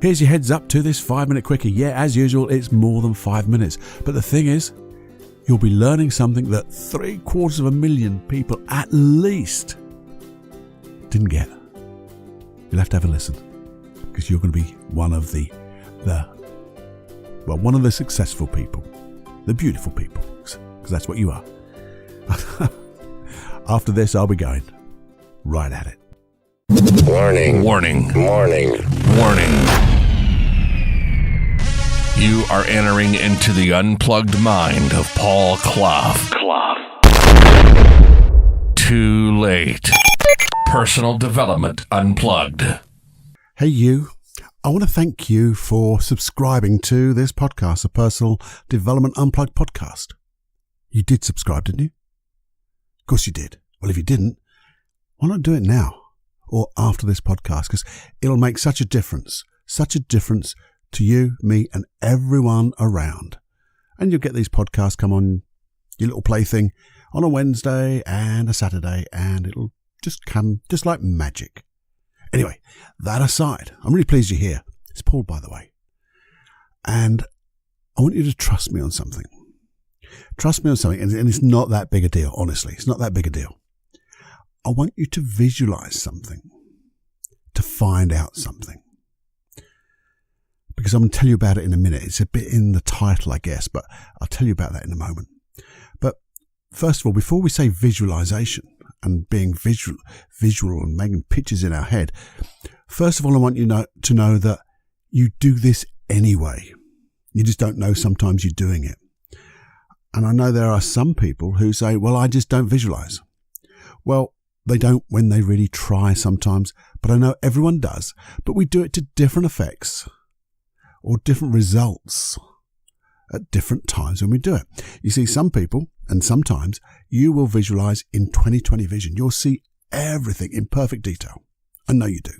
Here's your heads up to this 5-minute quickie. Yeah, as usual, it's more than 5 minutes. But the thing is, you'll be learning something that 750,000 people at least didn't get. You'll have to have a listen, because you're going to be one of the successful people, the beautiful people, because that's what you are. After this, I'll be going right at it. Warning. Warning. Warning. Warning. You are entering into the unplugged mind of Paul Clough. Too late. Personal Development Unplugged. Hey you, I want to thank you for subscribing to this podcast, the Personal Development Unplugged podcast. You did subscribe, didn't you? Of course you did. Well, if you didn't, why not do it now or after this podcast? Because it'll make such a difference to you, me, and everyone around. And you'll get these podcasts come on your little plaything on a Wednesday and a Saturday, and it'll just come just like magic. Anyway, that aside, I'm really pleased you're here. It's Paul, by the way. And I want you to trust me on something. Trust me on something, and it's not that big a deal, honestly. It's not that big a deal. I want you to visualize something, to find out something. Because I'm going to tell you about it in a minute. It's a bit in the title, I guess, but I'll tell you about that in a moment. But first of all, before we say visualization and being visual and making pictures in our head, first of all, I want you to know that you do this anyway. You just don't know sometimes you're doing it. And I know there are some people who say, well, I just don't visualize. Well, they don't when they really try sometimes, but I know everyone does. But we do it to different effects or different results at different times when we do it. You see, some people, and sometimes, you will visualize in 20/20 vision. You'll see everything in perfect detail. I know you do.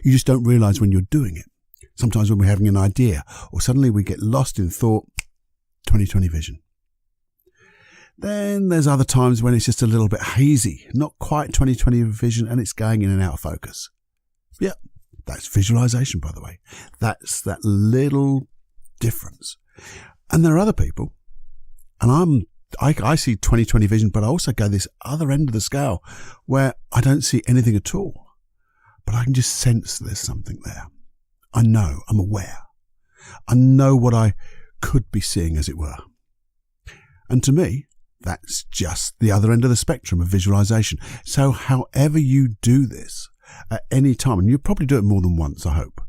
You just don't realize when you're doing it. Sometimes when we're having an idea, or suddenly we get lost in thought, 20/20 vision. Then there's other times when it's just a little bit hazy, not quite 20/20 vision, and it's going in and out of focus. Yeah, that's visualization, by the way. That's that little difference. And there are other people, and I see 20/20 vision, but I also go this other end of the scale where I don't see anything at all, but I can just sense there's something there. I know, I'm aware. I know what I could be seeing, as it were. And to me, that's just the other end of the spectrum of visualization. So however you do this at any time, and you'll probably do it more than once, I hope,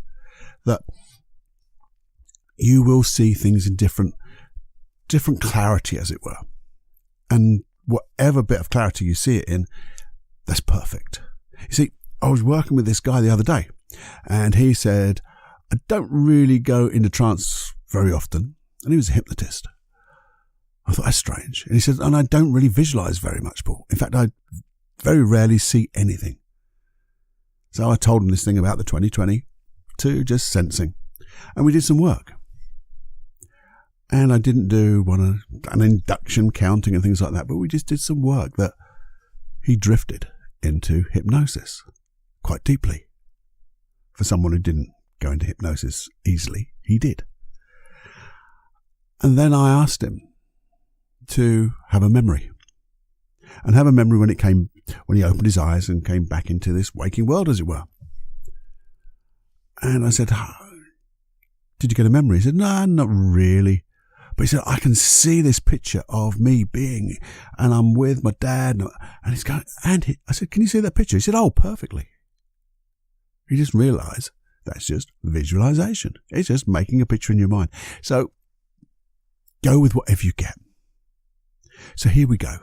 that you will see things in different clarity, as it were. And whatever bit of clarity you see it in, that's perfect. You see, I was working with this guy the other day, and he said, I don't really go into trance very often. And he was a hypnotist. I thought, that's strange. And he said, and I don't really visualize very much, Paul. In fact, I very rarely see anything. So I told him this thing about the 20/20 to just sensing. And we did some work. And I didn't do an induction counting and things like that, but we just did some work that he drifted into hypnosis quite deeply. For someone who didn't go into hypnosis easily, he did. And then I asked him to have a memory. And have a memory when he opened his eyes and came back into this waking world, as it were. And I said, did you get a memory? He said, no, not really. But he said, I can see this picture of me being, and I'm with my dad. And he's going, I said, can you see that picture? He said, oh, perfectly. He just realized that's just visualization. It's just making a picture in your mind. So go with whatever you get. So here we go.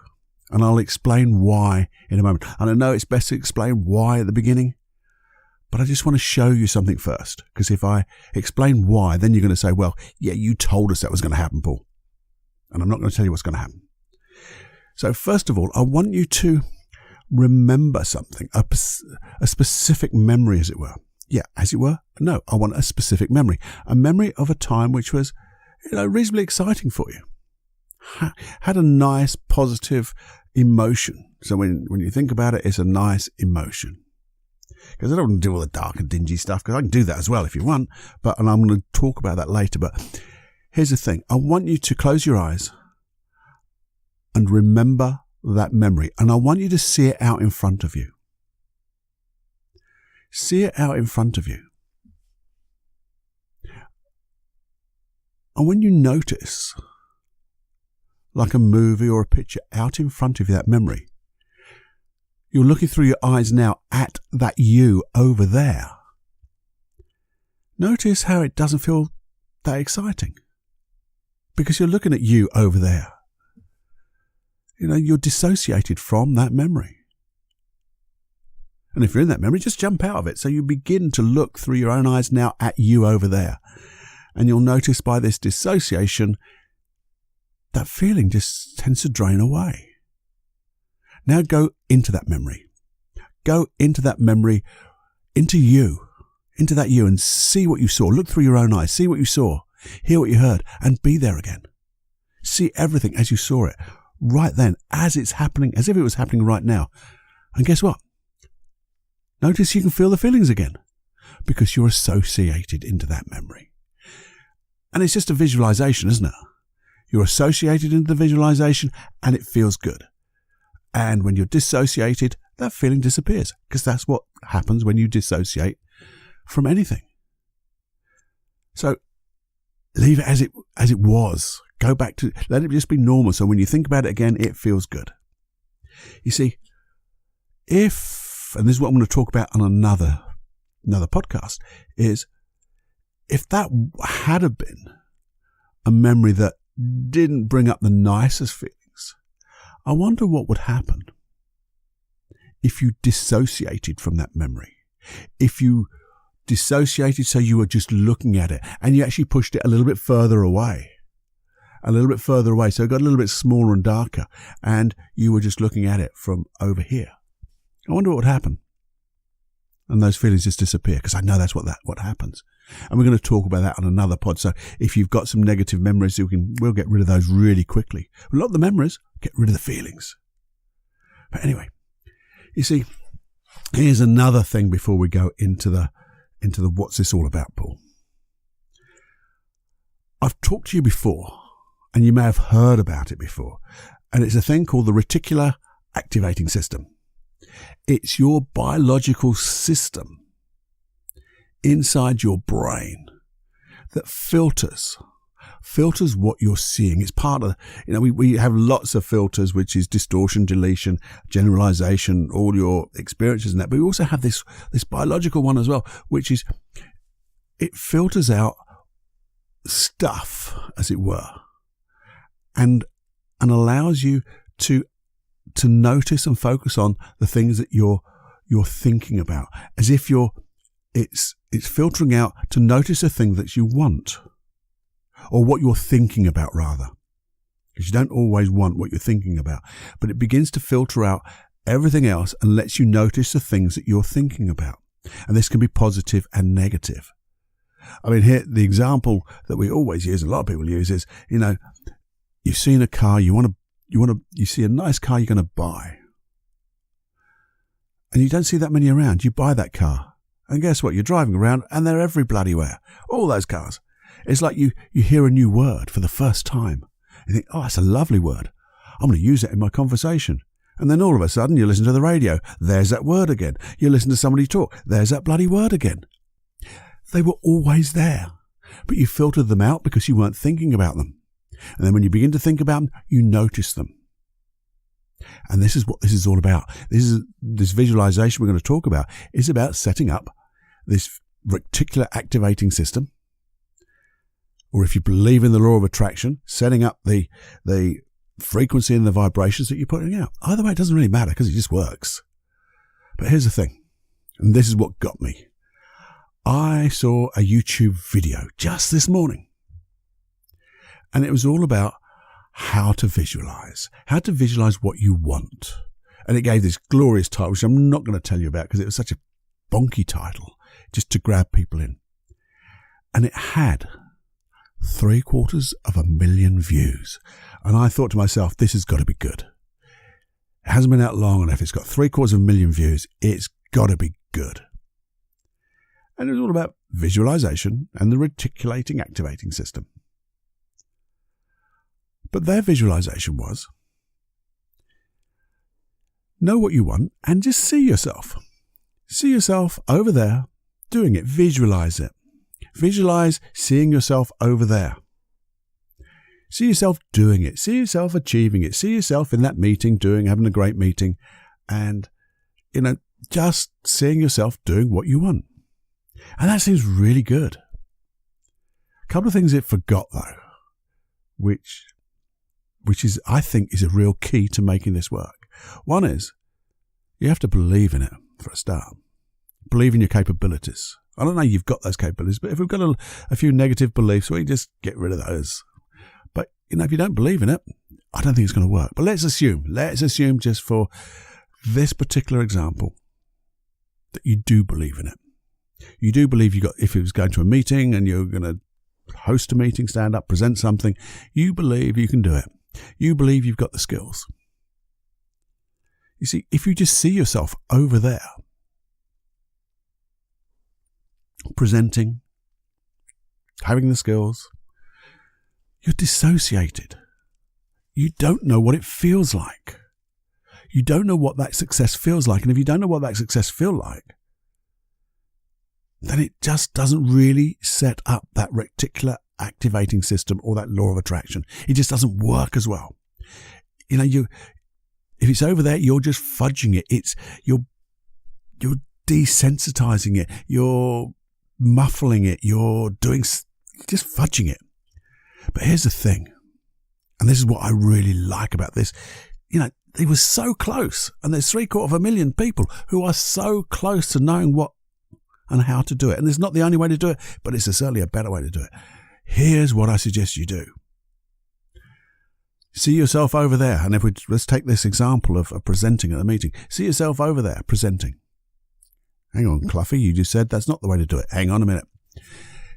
And I'll explain why in a moment. And I know it's best to explain why at the beginning, but I just want to show you something first. Because if I explain why, then you're going to say, well, yeah, you told us that was going to happen, Paul. And I'm not going to tell you what's going to happen. So first of all, I want you to remember something, a specific memory, as it were. Yeah, as it were. No, I want a specific memory. A memory of a time which was, reasonably exciting for you. Had a nice, positive emotion. So when you think about it, it's a nice emotion. Because I don't want to do all the dark and dingy stuff, because I can do that as well if you want, and I'm going to talk about that later. But here's the thing. I want you to close your eyes and remember that memory. And I want you to see it out in front of you. See it out in front of you. And when you notice, like a movie or a picture out in front of you, that memory, you're looking through your eyes now at that you over there. Notice how it doesn't feel that exciting. Because you're looking at you over there. You're dissociated from that memory. And if you're in that memory, just jump out of it. So you begin to look through your own eyes now at you over there. And you'll notice by this dissociation, that feeling just tends to drain away. Now go into that memory. Go into that memory, into you, into that you, and see what you saw. Look through your own eyes, see what you saw, hear what you heard, and be there again. See everything as you saw it, right then, as it's happening, as if it was happening right now. And guess what? Notice you can feel the feelings again, because you're associated into that memory. And it's just a visualization, isn't it? You're associated into the visualization, and it feels good. And when you're dissociated, that feeling disappears, because that's what happens when you dissociate from anything. So leave it as it was. Go back to, let it just be normal. So when you think about it again, it feels good. You see, and this is what I'm going to talk about on another podcast, is if that had been a memory that didn't bring up the nicest feelings, I wonder what would happen if you dissociated from that memory. If you dissociated so you were just looking at it and you actually pushed it a little bit further away. So it got a little bit smaller and darker, and you were just looking at it from over here. I wonder what would happen. And those feelings just disappear, because I know that's what happens. And we're going to talk about that on another pod. So if you've got some negative memories, we'll get rid of those really quickly. A lot of the memories, get rid of the feelings. But anyway, you see, here's another thing before we go into the what's this all about, Paul. I've talked to you before, and you may have heard about it before, and it's a thing called the reticular activating system. It's your biological system inside your brain that filters what you're seeing. It's part of, we have lots of filters, which is distortion, deletion, generalization, all your experiences and that. But we also have this biological one as well, which is, it filters out stuff, as it were, and allows you to notice and focus on the things that you're thinking about, as if it's filtering out to notice a thing that you want, or what you're thinking about, rather, because you don't always want what you're thinking about, but it begins to filter out everything else and lets you notice the things that you're thinking about. And this can be positive and negative. I mean, here, the example that we always use, a lot of people use, is, you've seen a car, you see a nice car you're going to buy, and you don't see that many around. You buy that car, and guess what? You're driving around, and they're every bloody where. All those cars. It's like you hear a new word for the first time. You think, oh, that's a lovely word. I'm going to use it in my conversation. And then all of a sudden, you listen to the radio. There's that word again. You listen to somebody talk. There's that bloody word again. They were always there, but you filtered them out because you weren't thinking about them. And then when you begin to think about them, you notice them. And this is what this is all about. This visualization we're going to talk about is about setting up this reticular activating system, or if you believe in the law of attraction, setting up the frequency and the vibrations that you're putting out. Either way, it doesn't really matter, because it just works. But here's the thing, and this is what got me. I saw a YouTube video just this morning, and it was all about how to visualize what you want. And it gave this glorious title, which I'm not going to tell you about because it was such a bonky title, just to grab people in. And it had 750,000 views. And I thought to myself, this has got to be good. It hasn't been out long enough. It's got 750,000 views. It's got to be good. And it was all about visualization and the reticulating activating system. But their visualization was, know what you want and just see yourself. See yourself over there doing it. Visualize it. Visualize seeing yourself over there. See yourself doing it. See yourself achieving it. See yourself in that meeting having a great meeting, and, just seeing yourself doing what you want. And that seems really good. A couple of things it forgot though, which is, I think, is a real key to making this work. One is, you have to believe in it for a start. Believe in your capabilities. I don't know you've got those capabilities, but if we've got a few negative beliefs, we just get rid of those. But, if you don't believe in it, I don't think it's going to work. But let's assume just for this particular example that you do believe in it. You do believe if it was going to a meeting and you're going to host a meeting, stand up, present something, you believe you can do it. You believe you've got the skills. You see, if you just see yourself over there, presenting, having the skills, you're dissociated. You don't know what it feels like. You don't know what that success feels like. And if you don't know what that success feels like, then it just doesn't really set up that reticular activating system or that law of attraction. It just doesn't work as well. If it's over there, you're just fudging it. You're desensitizing it. You're muffling it. You're just fudging it. But here's the thing, and this is what I really like about this. They were so close, and there's 750,000 people who are so close to knowing what and how to do it. And it's not the only way to do it, but it's certainly a better way to do it. Here's what I suggest you do. See yourself over there. And let's take this example of presenting at a meeting. See yourself over there presenting. Hang on, Cluffy, you just said that's not the way to do it. Hang on a minute.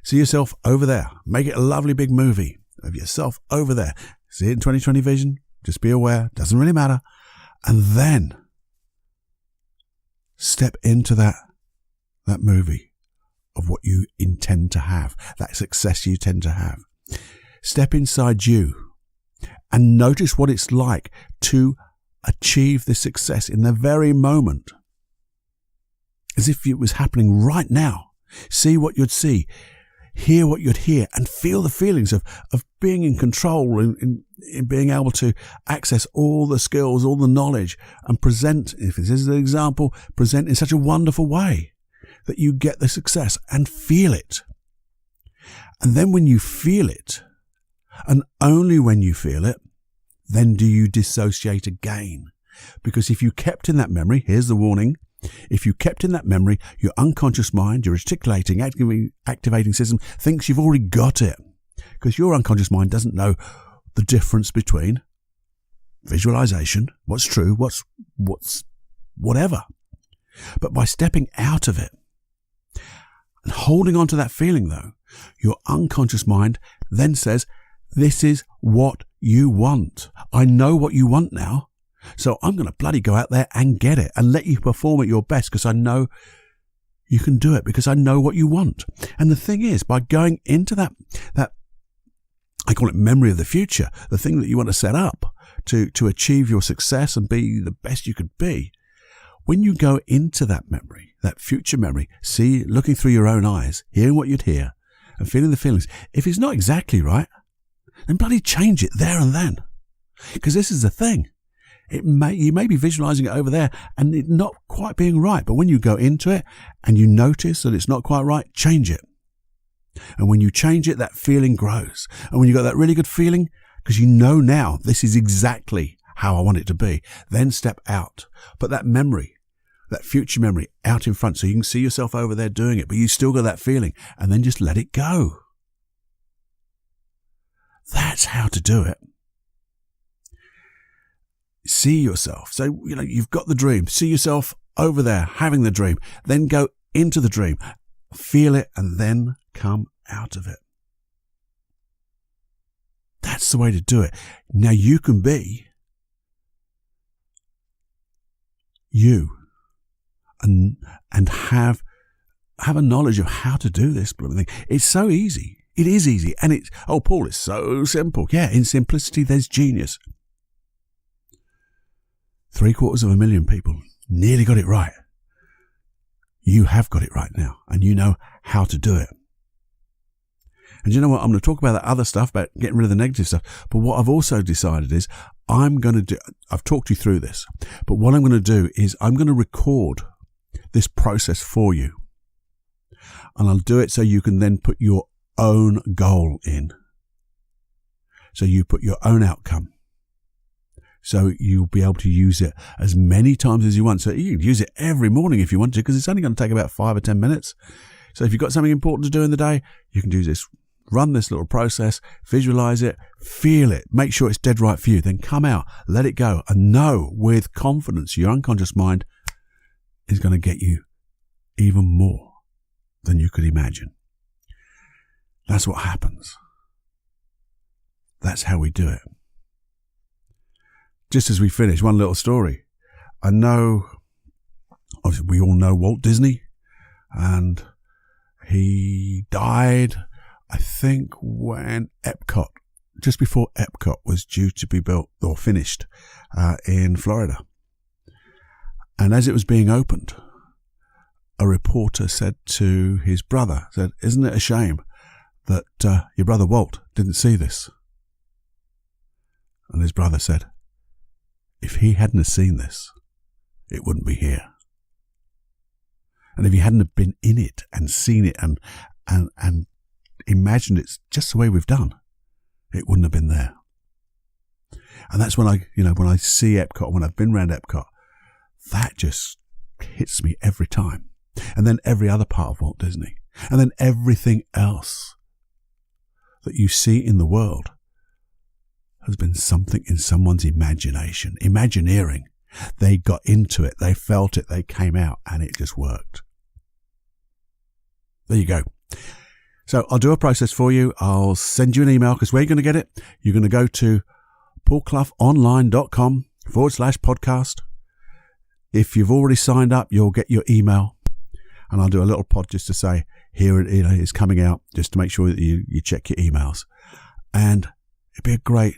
See yourself over there. Make it a lovely big movie of yourself over there. See it in 2020 vision. Just be aware. Doesn't really matter. And then step into that movie of what you intend to have, that success you tend to have. Step inside you and notice what it's like to achieve this success in the very moment, as if it was happening right now. See what you'd see, hear what you'd hear, and feel the feelings of being in control, in being able to access all the skills, all the knowledge, and present, if this is an example, present in such a wonderful way that you get the success, and feel it. And then when you feel it, and only when you feel it, then do you dissociate again. Because if you kept in that memory, here's the warning, if you kept in that memory, your unconscious mind, your reticulating, activating system thinks you've already got it. Because your unconscious mind doesn't know the difference between visualization, what's true, what's whatever. But by stepping out of it and holding on to that feeling though, your unconscious mind then says, this is what you want. I know what you want now. So I'm going to bloody go out there and get it and let you perform at your best because I know you can do it, because I know what you want. And the thing is, by going into that I call it memory of the future, the thing that you want to set up to achieve your success and be the best you could be, when you go into that memory, that future memory, looking through your own eyes, hearing what you'd hear and feeling the feelings, if it's not exactly right, then bloody change it there and then. Because this is the thing. You may be visualizing it over there and it not quite being right. But when you go into it and you notice that it's not quite right, change it. And when you change it, that feeling grows. And when you got that really good feeling, because you know now this is exactly how I want it to be, then step out. Put that memory, that future memory out in front so you can see yourself over there doing it, but you still got that feeling, and then just let it go. That's how to do it. See yourself. So, you've got the dream. See yourself over there having the dream. Then go into the dream. Feel it and then come out of it. That's the way to do it. Now you can be you. and have a knowledge of how to do this blooming thing. It's so easy. It is easy. And it's, oh, Paul, it's so simple. Yeah, in simplicity, there's genius. 750,000 people nearly got it right. You have got it right now, and you know how to do it. And you know what? I'm going to talk about that other stuff, about getting rid of the negative stuff. But what I've also decided is I've talked you through this, but what I'm going to do is I'm going to record this process for you. And I'll do it so you can then put your own goal in. So you put your own outcome. So you'll be able to use it as many times as you want. So you can use it every morning if you want to, because it's only going to take about 5 or 10 minutes. So if you've got something important to do in the day, you can do this. Run this little process, visualize it, feel it, make sure it's dead right for you. Then come out, let it go, and know with confidence your unconscious mind is going to get you even more than you could imagine. That's what happens. That's how we do it. Just as we finish, one little story. I know, obviously we all know Walt Disney, and he died, I think, when Epcot, just before Epcot was due to be built or finished in Florida. And as it was being opened, a reporter said to his brother, "Isn't it a shame that your brother Walt didn't see this?" And his brother said, "If he hadn't have seen this, it wouldn't be here. And if he hadn't have been in it and seen it and imagined it just the way we've done, it wouldn't have been there." And that's when when I see Epcot, when I've been around Epcot, that just hits me every time. And then every other part of Walt Disney. And then everything else that you see in the world has been something in someone's imagination, imagineering. They got into it, they felt it, they came out, and it just worked. There you go. So I'll do a process for you. I'll send you an email, because where you're going to get it, you're going to go to paulcloughonline.com/podcast. If you've already signed up, you'll get your email, and I'll do a little pod just to say, here it is coming out, just to make sure that you check your emails. And it'd be a great,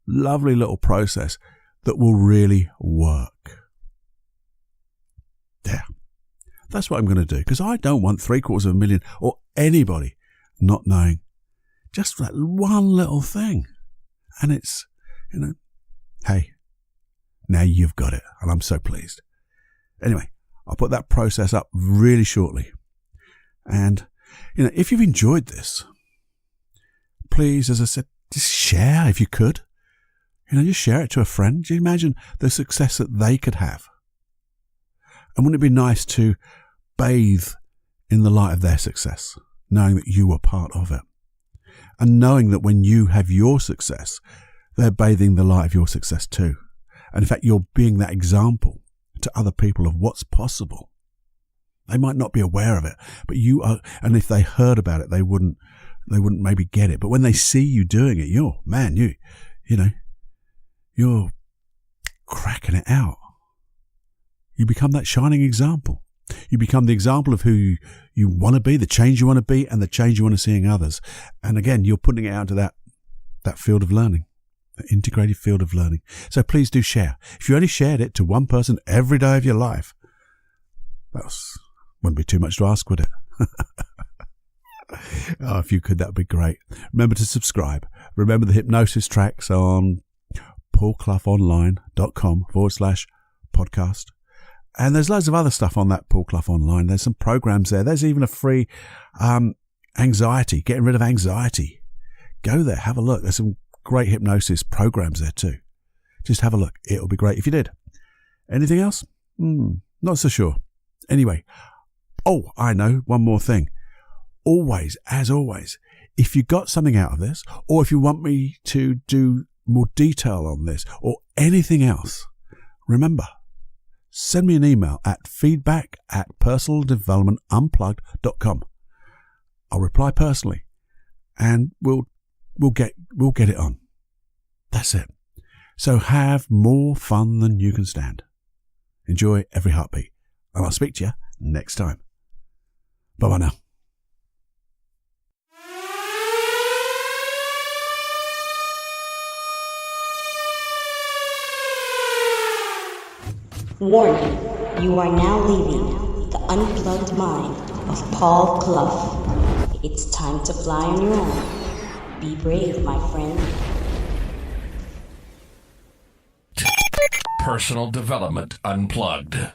lovely little process that will really work. There. That's what I'm going to do, because I don't want 750,000 or anybody not knowing just that one little thing. And it's, hey, now you've got it, and I'm so pleased. Anyway, I'll put that process up really shortly. And, if you've enjoyed this, please, as I said, just share if you could. Just share it to a friend. Do you imagine the success that they could have? And wouldn't it be nice to bathe in the light of their success, knowing that you were part of it? And knowing that when you have your success, they're bathing the light of your success too. And in fact, you're being that example to other people of what's possible. They might not be aware of it, but you are. And if they heard about it, they wouldn't maybe get it. But when they see you doing it, you're cracking it out. You become that shining example. You become the example of who you want to be, the change you want to be, and the change you want to see in others. And again, you're putting it out to that field of learning, that integrated field of learning. So please do share. If you only shared it to one person every day of your life, wouldn't be too much to ask, would it? Oh, if you could, that would be great. Remember to subscribe. Remember the hypnosis tracks on paulcloughonline.com/podcast. And there's loads of other stuff on that Paul Clough Online. There's some programs there. There's even a free anxiety, getting rid of anxiety. Go there, have a look. There's some great hypnosis programs there too. Just have a look. It'll be great if you did. Anything else? Not so sure. Anyway, I know, one more thing. Always, as always, if you got something out of this, or if you want me to do more detail on this, or anything else, remember, send me an email at feedback@personaldevelopmentunplugged.com. I'll reply personally, and we'll get it on. That's it. So have more fun than you can stand. Enjoy every heartbeat. And I'll speak to you next time. Bye-bye now. Warning, you are now leaving the unplugged mind of Paul Clough. It's time to fly on your own. Be brave, my friend. Personal Development Unplugged.